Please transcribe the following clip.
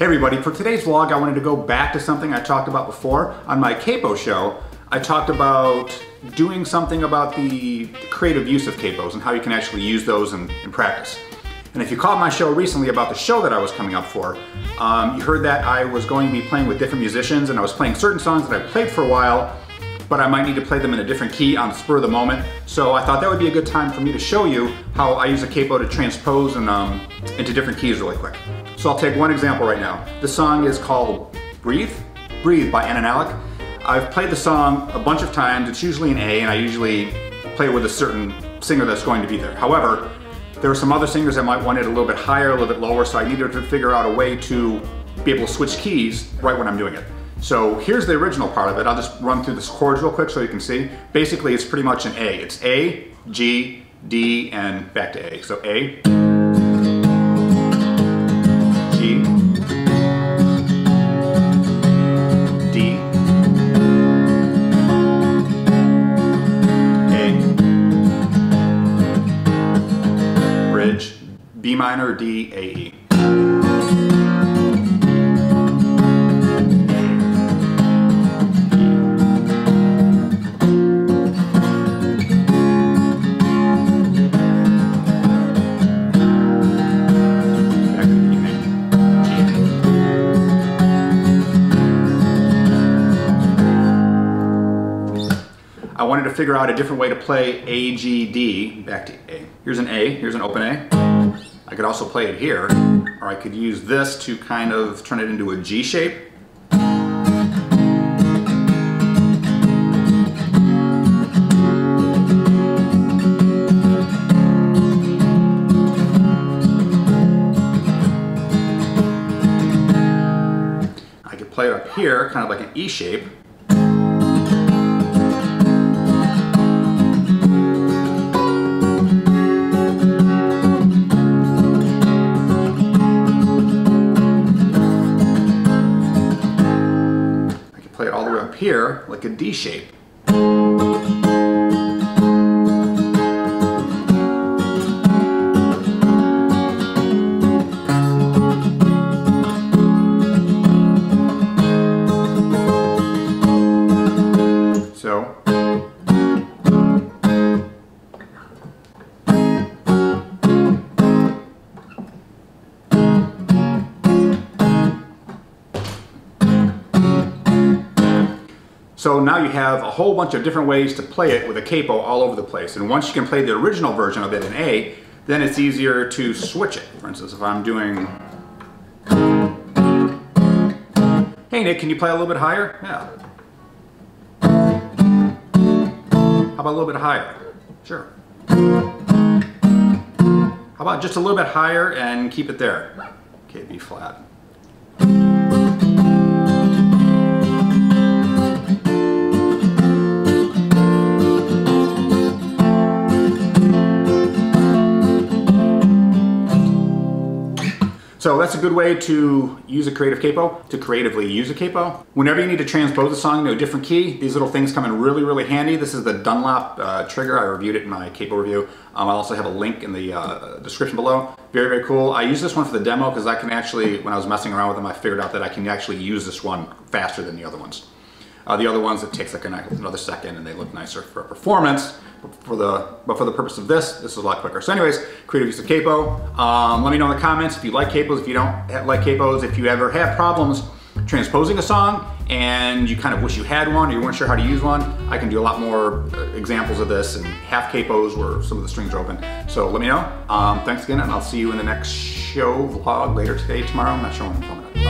Hey everybody, for today's vlog I wanted to go back to something I talked about before on my Capo show. I talked about doing something about the creative use of capos and how you can actually use those in practice. And if you caught my show recently about the show that I was coming up for, you heard that I was going to be playing with different musicians and I was playing certain songs that I've played for a while, but I might need to play them in a different key on the spur of the moment. So I thought that would be a good time for me to show you how I use a capo to transpose and into different keys really quick. So I'll take one example right now. This song is called Breathe by Anna Nalick. I've played the song a bunch of times. It's usually an A, and I usually play it with a certain singer that's going to be there. However, there are some other singers that might want it a little bit higher, a little bit lower, so I needed to figure out a way to be able to switch keys right when I'm doing it. So here's the original part of it. I'll just run through the chords real quick so you can see. Basically, it's pretty much an A. It's A, G, D, and back to A. So A, G, D, A, bridge, B minor, D, A, E. I wanted to figure out a different way to play A, G, D, back to A. Here's an A, here's an open A. I could also play it here, or I could use this to kind of turn it into a G shape. I could play it up here, kind of like an E shape. Play it all the way up here like a D shape. So now you have a whole bunch of different ways to play it with a capo all over the place. And once you can play the original version of it in A, then it's easier to switch it. For instance, if I'm doing, hey Nick, can you play a little bit higher? Yeah. How about a little bit higher? Sure. How about just a little bit higher and keep it there? Okay, B flat. So that's a good way to use a creative capo, to creatively use a capo. Whenever you need to transpose a song to a different key, these little things come in really, really handy. This is the Dunlop trigger. I reviewed it in my capo review. I'll also have a link in the description below. Very, very cool. I use this one for the demo because I can actually, when I was messing around with them, I figured out that I can actually use this one faster than the other ones. The other ones, it takes like another second and they look nicer for performance. But for the purpose of this is a lot quicker. So anyways, creative use of capo. Let me know in the comments if you like capos, if you don't like capos, if you ever have problems transposing a song and you kind of wish you had one or you weren't sure how to use one. I can do a lot more examples of this and half capos where some of the strings are open. So let me know. Thanks again, and I'll see you in the next show vlog later today, tomorrow. I'm not sure when I'm filming it.